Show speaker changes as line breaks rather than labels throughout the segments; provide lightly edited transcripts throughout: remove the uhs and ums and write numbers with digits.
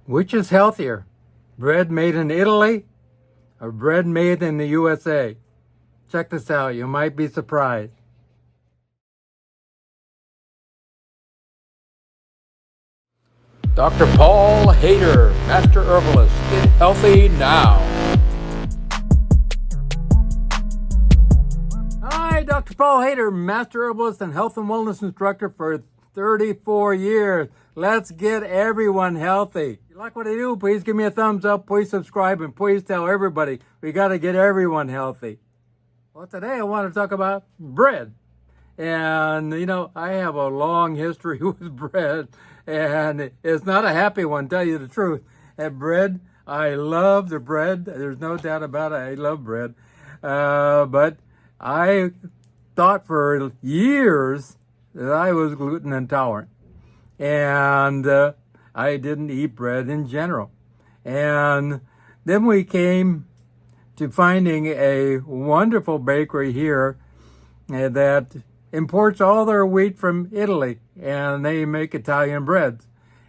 Which is healthier, bread made in Italy or bread made in the USA? Check this out, you might be surprised. Dr. Paul Haider, Master Herbalist. Get healthy now. Hi, Dr. Paul Haider, Master Herbalist and Health and Wellness Instructor for 34 years. Let's get everyone healthy. If you like what I do, please give me a thumbs up, please subscribe, and please tell everybody we got to get everyone healthy. Well, today I want to talk about bread. And, you know, I have a long history with bread, and it's not a happy one, tell you the truth. And bread, I love the bread. There's no doubt about it. I love bread. But I thought for years that I was gluten intolerant. And I didn't eat bread in general. And then we came to finding a wonderful bakery here that imports all their wheat from Italy, and they make Italian breads.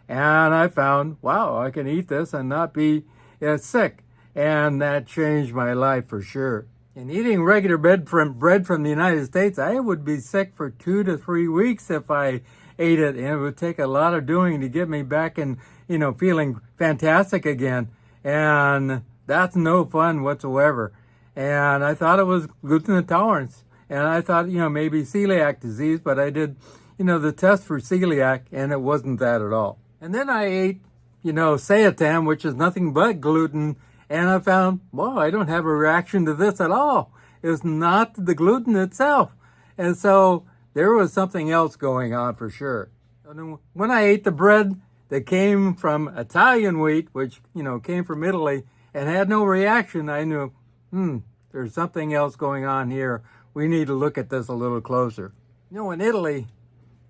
And I found, wow, I can eat this and not be sick. And that changed my life for sure. And eating regular bread from the United States, I would be sick for 2 to 3 weeks if I ate it. And it would take a lot of doing to get me back and, you know, feeling fantastic again. And that's no fun whatsoever. And I thought it was gluten intolerance. And I thought, you know, maybe celiac disease, but I did, you know, the test for celiac, and it wasn't that at all. And then I ate, you know, seitan, which is nothing but gluten, and I found, well, I don't have a reaction to this at all. It's not the gluten itself. And so there was something else going on for sure. And when I ate the bread that came from Italian wheat, which, you know, came from Italy, and had no reaction, I knew, there's something else going on here. We need to look at this a little closer. You know, in Italy,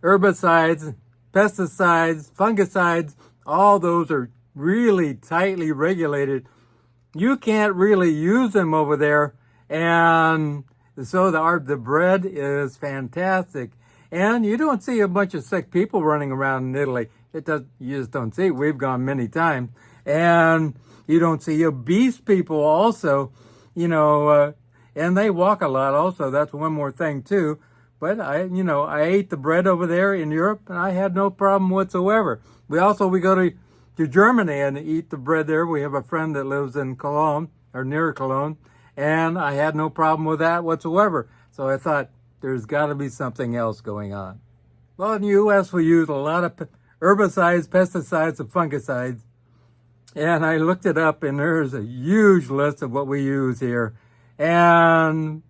herbicides, pesticides, fungicides, all those are really tightly regulated. You can't really use them over there, and so the bread is fantastic. And you don't see a bunch of sick people running around in Italy. You just don't see it. We've gone many times. And you don't see obese people also, you know, and they walk a lot also. That's one more thing too. But I ate the bread over there in Europe, and I had no problem whatsoever. We go to Germany and eat the bread there. We have a friend that lives in Cologne, or near Cologne, and I had no problem with that whatsoever. So I thought, there's got to be something else going on. Well, in the U.S., we use a lot of herbicides, pesticides, and fungicides. And I looked it up, and there's a huge list of what we use here. And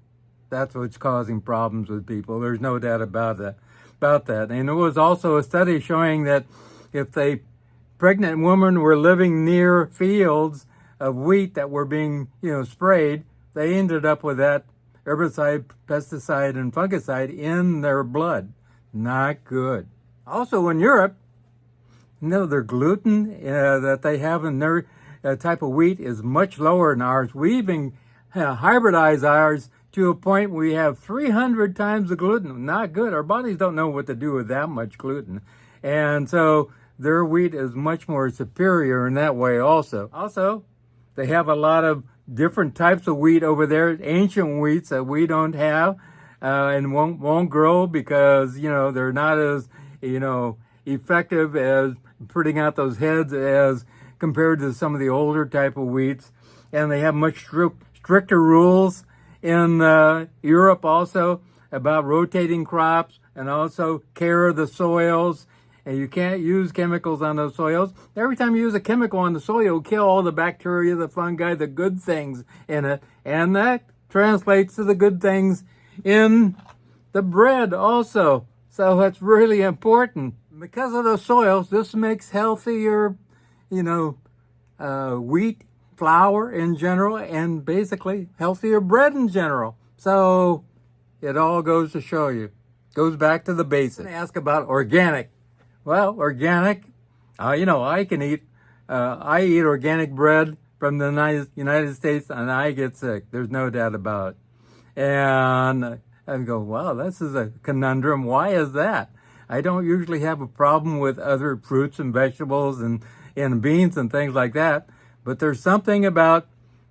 that's what's causing problems with people. There's no doubt about that. And there was also a study showing that if a pregnant woman were living near fields of wheat that were being, you know, sprayed, they ended up with that herbicide, pesticide, and fungicide in their blood. Not good. Also in Europe, you know, their gluten that they have in their type of wheat is much lower than ours. We even hybridize ours to a point we have 300 times the gluten. Not good. Our bodies don't know what to do with that much gluten. And so their wheat is much more superior in that way also. Also, they have a lot of different types of wheat over there, ancient wheats that we don't have and won't grow because, you know, they're not as, you know, effective as putting out those heads as compared to some of the older type of wheats. And they have much stricter rules in Europe also about rotating crops and also care of the soils. And you can't use chemicals on those soils. Every time you use a chemical on the soil, you'll kill all the bacteria, the fungi, the good things in it. And that translates to the good things in the bread also. So that's really important. Because of the soils, this makes healthier, you know, wheat, flour in general, and basically healthier bread in general. So it all goes to show you. Goes back to the basics. I ask about organic. Well, organic, you know, I eat organic bread from the United States, and I get sick. There's no doubt about it. And I go, wow, this is a conundrum. Why is that? I don't usually have a problem with other fruits and vegetables and, in beans and things like that. But there's something about,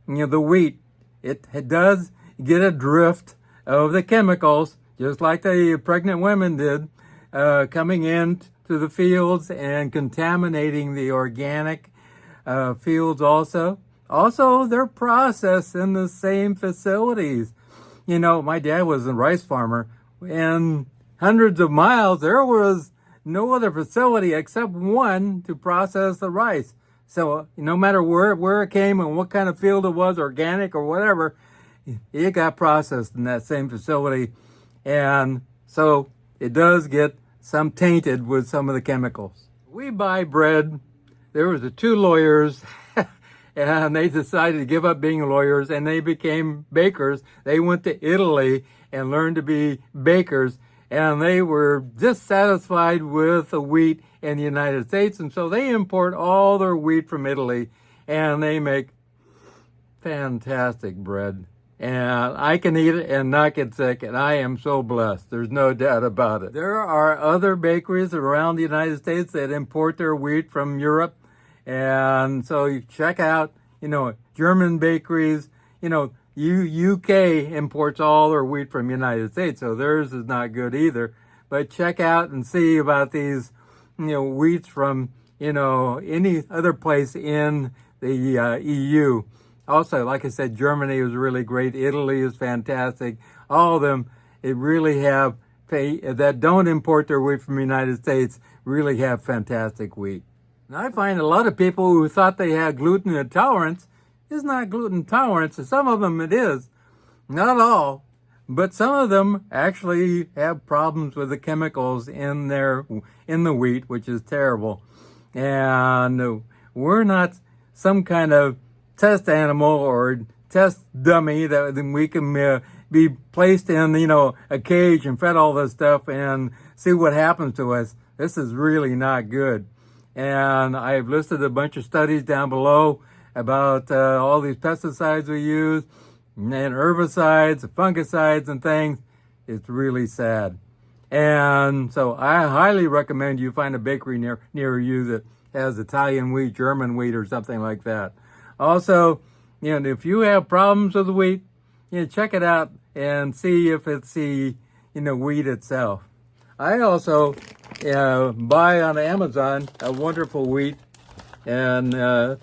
the wheat. It does get a drift of the chemicals, just like the pregnant women did, coming in to the fields and contaminating the organic fields also. Also, they're processed in the same facilities. My dad was a rice farmer, and hundreds of miles, there was no other facility except one to process the rice. So no matter where it came and what kind of field it was, organic or whatever, it got processed in that same facility. And so it does get some tainted with some of the chemicals. We buy bread. There was two lawyers and they decided to give up being lawyers and they became bakers. They went to Italy and learned to be bakers, and they were dissatisfied with the wheat in the United States, and so they import all their wheat from Italy, and they make fantastic bread. And I can eat it and not get sick, and I am so blessed. There's no doubt about it. There are other bakeries around the United States that import their wheat from Europe, and so you check out, German bakeries, UK imports all their wheat from the United States, so theirs is not good either. But check out and see about these, wheats from, any other place in the EU. Also, like I said, Germany is really great. Italy is fantastic. All of them, it really have, that don't import their wheat from the United States, really have fantastic wheat. And I find a lot of people who thought they had gluten intolerance, it's not gluten tolerance. Some of them it is, not all, but some of them actually have problems with the chemicals in the wheat, which is terrible. And we're not some kind of test animal or test dummy that we can be placed in, a cage and fed all this stuff and see what happens to us. This is really not good. And I've listed a bunch of studies down below about all these pesticides we use and herbicides, fungicides and things. It's really sad. And so I highly recommend you find a bakery near you that has Italian wheat, German wheat, or something like that. Also, if you have problems with the wheat, check it out and see if it's the wheat itself. I also buy on Amazon a wonderful wheat, and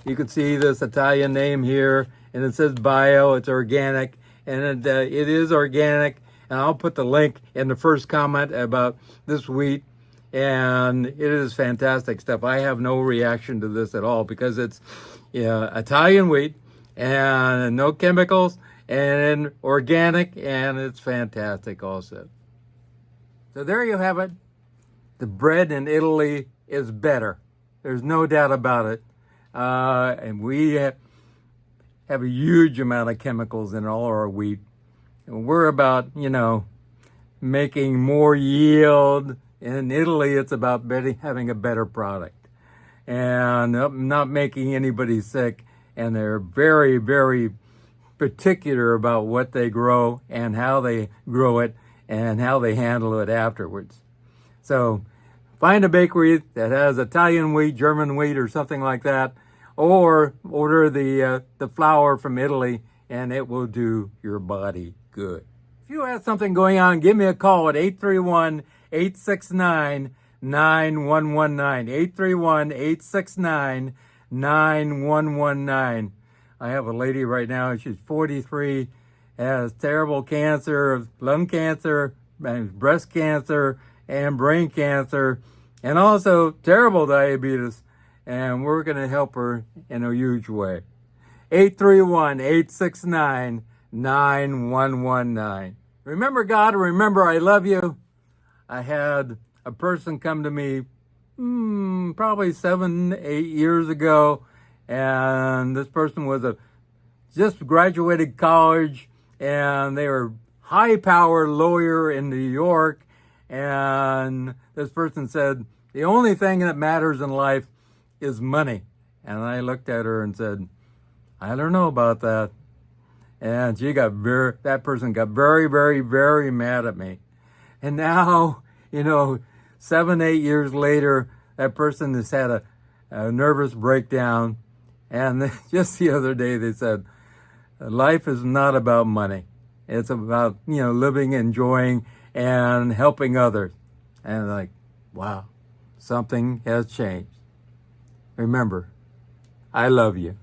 you can see this Italian name here, and it says bio, it's organic, and it is organic, and I'll put the link in the first comment about this wheat, and it is fantastic stuff. I have no reaction to this at all because it's Italian wheat and no chemicals and organic, and it's fantastic also. So there you have it. The bread in Italy is better. There's no doubt about it. And we have a huge amount of chemicals in all our wheat. And we're about, making more yield. In Italy, it's about having a better product and not making anybody sick. And they're very, very particular about what they grow and how they grow it and how they handle it afterwards. So find a bakery that has Italian wheat, German wheat, or something like that, or order the flour from Italy, and it will do your body good. If you have something going on, give me a call at 831-869-9119, 831-869-9119. I have a lady right now, she's 43, has terrible cancer, lung cancer, breast cancer, and brain cancer, and also terrible diabetes, and we're going to help her in a huge way. 831-869-9119. Remember God, remember I love you. I had a person come to me probably 7-8 years ago, and this person was just graduated college, and they were high-powered lawyer in New York, and this person said, the only thing that matters in life is money. And I looked at her and said, I don't know about that. And that person got very, very, very mad at me. And now, 7-8 years later, that person has had a nervous breakdown. And just the other day they said, life is not about money. It's about, living, enjoying, and helping others. And like, wow, something has changed. Remember, I love you.